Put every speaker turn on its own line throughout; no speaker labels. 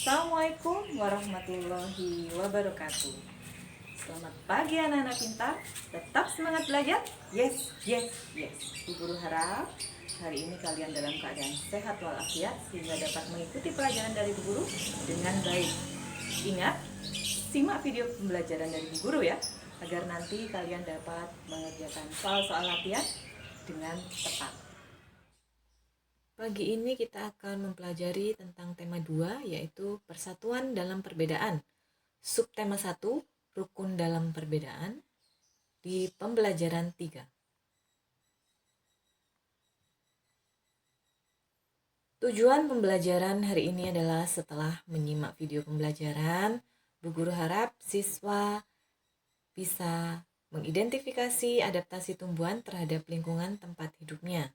Assalamualaikum warahmatullahi wabarakatuh. Selamat pagi anak-anak pintar. Tetap semangat belajar. Yes, yes, yes. Bu Guru harap hari ini kalian dalam keadaan sehat walafiat sehingga dapat mengikuti pelajaran dari Bu Guru dengan baik. Ingat, simak video pembelajaran dari Bu Guru ya, agar nanti kalian dapat mengerjakan soal-soal latihan dengan tepat. Pagi ini kita akan mempelajari tentang tema 2, yaitu persatuan dalam perbedaan. Subtema 1, rukun dalam perbedaan, di pembelajaran 3. Tujuan pembelajaran hari ini adalah setelah menyimak video pembelajaran, Bu Guru harap siswa bisa mengidentifikasi adaptasi tumbuhan terhadap lingkungan tempat hidupnya.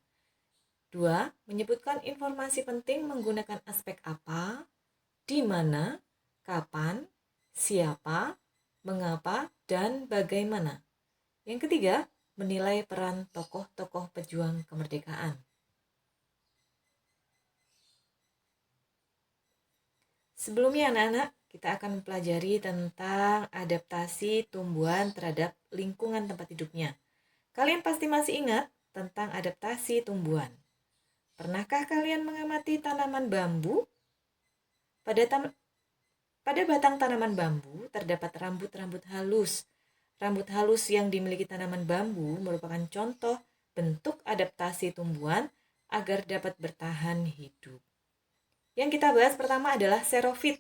2. Menyebutkan informasi penting menggunakan aspek apa, di mana, kapan, siapa, mengapa, dan bagaimana. Yang ketiga, menilai peran tokoh-tokoh pejuang kemerdekaan. Sebelumnya anak-anak, kita akan mempelajari tentang adaptasi tumbuhan terhadap lingkungan tempat hidupnya. Kalian pasti masih ingat tentang adaptasi tumbuhan. Pernahkah kalian mengamati tanaman bambu? Pada batang tanaman bambu terdapat rambut-rambut halus. Rambut halus yang dimiliki tanaman bambu merupakan contoh bentuk adaptasi tumbuhan agar dapat bertahan hidup. Yang kita bahas pertama adalah xerofit.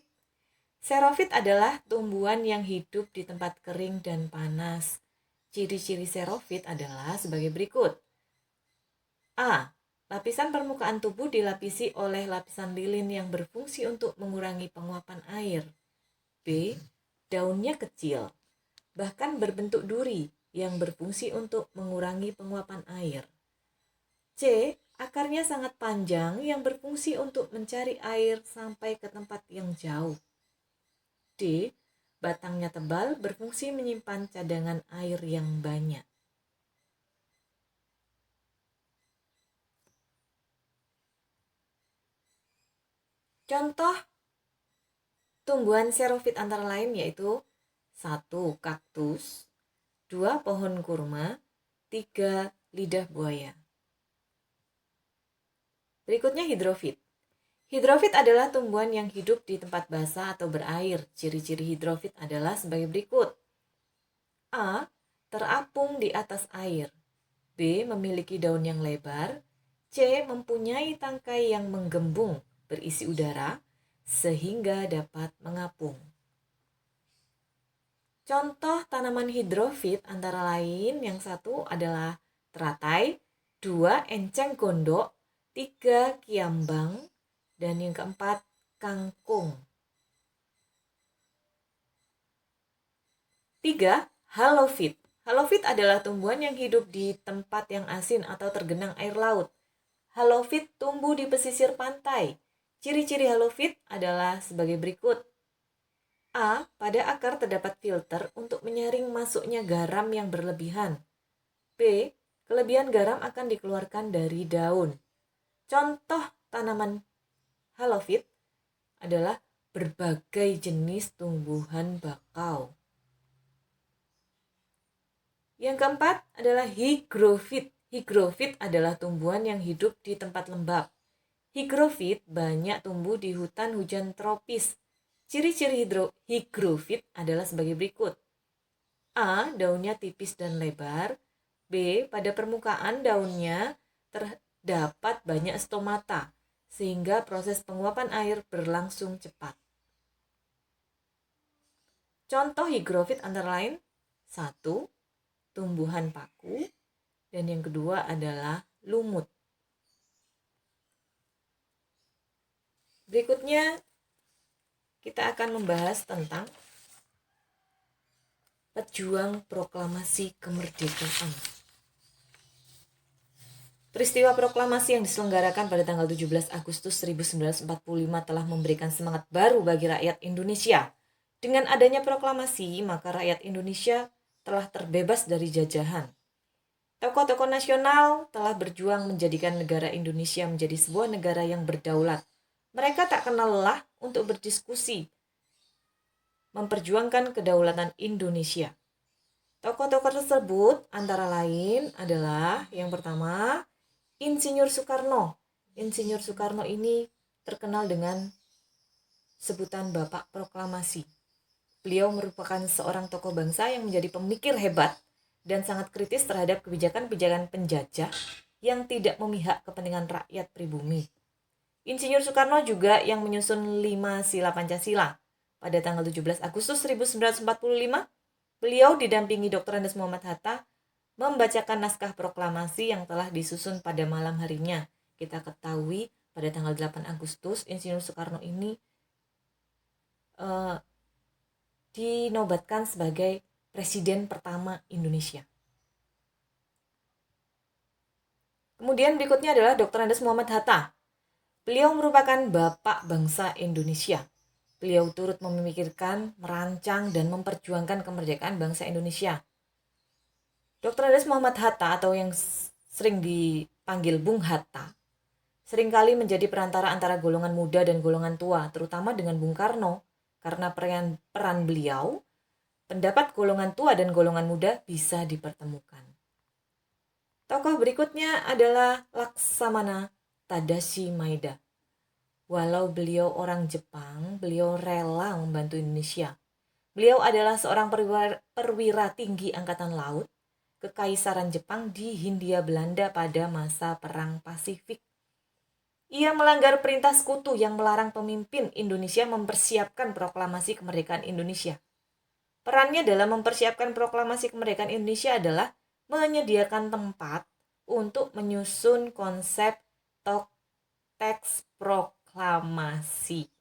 Xerofit adalah tumbuhan yang hidup di tempat kering dan panas. Ciri-ciri xerofit adalah sebagai berikut. A. Lapisan permukaan tubuh dilapisi oleh lapisan lilin yang berfungsi untuk mengurangi penguapan air. B. Daunnya kecil, bahkan berbentuk duri yang berfungsi untuk mengurangi penguapan air. C. Akarnya sangat panjang yang berfungsi untuk mencari air sampai ke tempat yang jauh. D. Batangnya tebal berfungsi menyimpan cadangan air yang banyak. Contoh tumbuhan xerofit antara lain yaitu 1. Kaktus, 2. Pohon kurma, 3. Lidah buaya. Berikutnya hidrofit. Hidrofit adalah tumbuhan yang hidup di tempat basah atau berair. Ciri-ciri hidrofit adalah sebagai berikut. A. Terapung di atas air. B. Memiliki daun yang lebar. C. Mempunyai tangkai yang menggembung berisi udara sehingga dapat mengapung. Contoh tanaman hidrofit antara lain yang 1 adalah teratai, 2 enceng gondok, 3 kiambang, dan yang keempat kangkung. 3. Halofit. Halofit adalah tumbuhan yang hidup di tempat yang asin atau tergenang air laut. Halofit tumbuh di pesisir pantai. Ciri-ciri halofit adalah sebagai berikut. A. Pada akar terdapat filter untuk menyaring masuknya garam yang berlebihan. B. Kelebihan garam akan dikeluarkan dari daun. Contoh tanaman halofit adalah berbagai jenis tumbuhan bakau. Yang keempat adalah higrofit. Higrofit adalah tumbuhan yang hidup di tempat lembab. Higrofit banyak tumbuh di hutan hujan tropis. Ciri-ciri higrofit adalah sebagai berikut. A. Daunnya tipis dan lebar. B. Pada permukaan daunnya terdapat banyak stomata, sehingga proses penguapan air berlangsung cepat. Contoh higrofit antara lain 1. Tumbuhan paku, dan yang kedua adalah lumut. Berikutnya kita akan membahas tentang pejuang proklamasi kemerdekaan. Peristiwa proklamasi yang diselenggarakan pada tanggal 17 Agustus 1945 telah memberikan semangat baru bagi rakyat Indonesia. Dengan adanya proklamasi, maka rakyat Indonesia telah terbebas dari jajahan. Tokoh-tokoh nasional telah berjuang menjadikan negara Indonesia menjadi sebuah negara yang berdaulat, Mereka tak kenal lelah untuk berdiskusi, memperjuangkan kedaulatan Indonesia. Tokoh-tokoh tersebut antara lain adalah yang pertama, Insinyur Soekarno. Insinyur Soekarno ini terkenal dengan sebutan Bapak Proklamasi. Beliau merupakan seorang tokoh bangsa yang menjadi pemikir hebat dan sangat kritis terhadap kebijakan-kebijakan penjajah yang tidak memihak kepentingan rakyat pribumi. Insinyur Soekarno juga yang menyusun 5 Sila Pancasila. Pada tanggal 17 Agustus 1945, beliau didampingi Dr. Andes Muhammad Hatta membacakan naskah proklamasi yang telah disusun pada malam harinya. Kita ketahui pada tanggal 8 Agustus Insinyur Soekarno ini dinobatkan sebagai Presiden pertama Indonesia. Kemudian berikutnya adalah Dr. Andes Muhammad Hatta. Beliau merupakan Bapak Bangsa Indonesia. Beliau turut memikirkan, merancang, dan memperjuangkan kemerdekaan bangsa Indonesia. Dr. Andes Muhammad Hatta atau yang sering dipanggil Bung Hatta seringkali menjadi perantara antara golongan muda dan golongan tua, terutama dengan Bung Karno. Karena peran beliau, pendapat golongan tua dan golongan muda bisa dipertemukan. Tokoh berikutnya adalah Laksamana Tadashi Maeda. Walau beliau orang Jepang, beliau rela membantu Indonesia. Beliau adalah seorang perwira tinggi Angkatan Laut Kekaisaran Jepang di Hindia Belanda pada masa Perang Pasifik. Ia melanggar perintah sekutu yang melarang pemimpin Indonesia mempersiapkan proklamasi kemerdekaan Indonesia. Perannya dalam mempersiapkan proklamasi kemerdekaan Indonesia adalah menyediakan tempat untuk menyusun konsep teks proklamasi.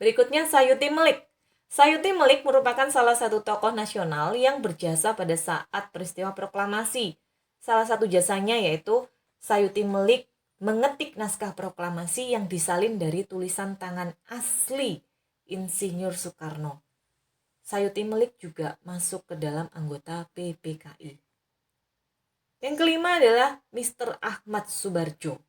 Berikutnya Sayuti Melik. Sayuti Melik merupakan salah satu tokoh nasional yang berjasa pada saat peristiwa proklamasi. Salah satu jasanya yaitu Sayuti Melik mengetik naskah proklamasi yang disalin dari tulisan tangan asli Insinyur Soekarno. Sayuti Melik juga masuk ke dalam anggota PPKI. Yang kelima adalah Mr. Ahmad Subarjo.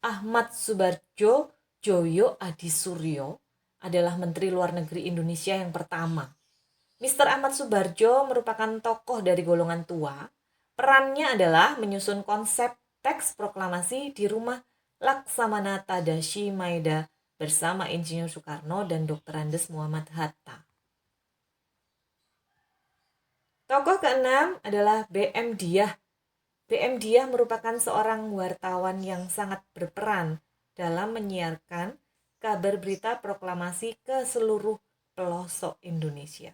Ahmad Subarjo Joyo Adisuryo adalah Menteri Luar Negeri Indonesia yang pertama. Mr. Ahmad Subarjo merupakan tokoh dari golongan tua. Perannya adalah menyusun konsep teks proklamasi di rumah Laksamana Tadashi Maeda bersama Insinyur Soekarno dan Dr. Andes Muhammad Hatta. Tokoh keenam adalah B.M. Dyah. B.M. Dyah merupakan seorang wartawan yang sangat berperan dalam menyiarkan kabar berita proklamasi ke seluruh pelosok Indonesia.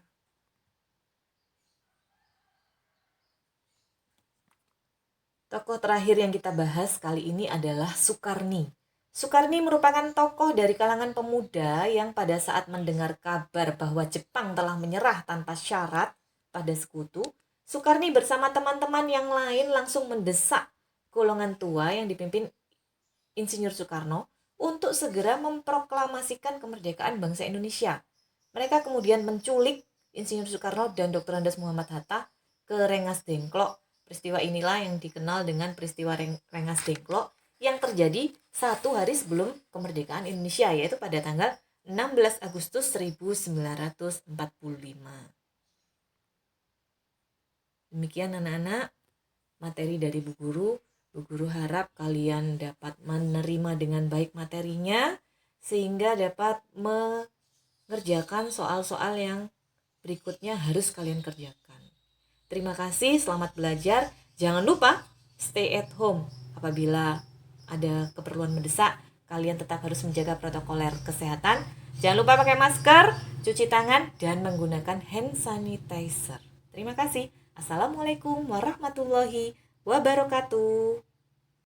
Tokoh terakhir yang kita bahas kali ini adalah Sukarni. Sukarni merupakan tokoh dari kalangan pemuda yang pada saat mendengar kabar bahwa Jepang telah menyerah tanpa syarat pada sekutu, Sukarni bersama teman-teman yang lain langsung mendesak golongan tua yang dipimpin Insinyur Soekarno untuk segera memproklamasikan kemerdekaan bangsa Indonesia. Mereka kemudian menculik Insinyur Soekarno dan Dr. Andes Muhammad Hatta ke Rengas Dengklok. Peristiwa inilah yang dikenal dengan peristiwa Rengas Dengklok yang terjadi 1 hari sebelum kemerdekaan Indonesia, yaitu pada tanggal 16 Agustus 1945. Demikian anak-anak materi dari Bu Guru. Bu Guru harap kalian dapat menerima dengan baik materinya sehingga dapat mengerjakan soal-soal yang berikutnya harus kalian kerjakan. Terima kasih, selamat belajar. Jangan lupa stay at home. Apabila ada keperluan mendesak, kalian tetap harus menjaga protokoler kesehatan. Jangan lupa pakai masker, cuci tangan, dan menggunakan hand sanitizer. Terima kasih. Assalamualaikum warahmatullahi wabarakatuh.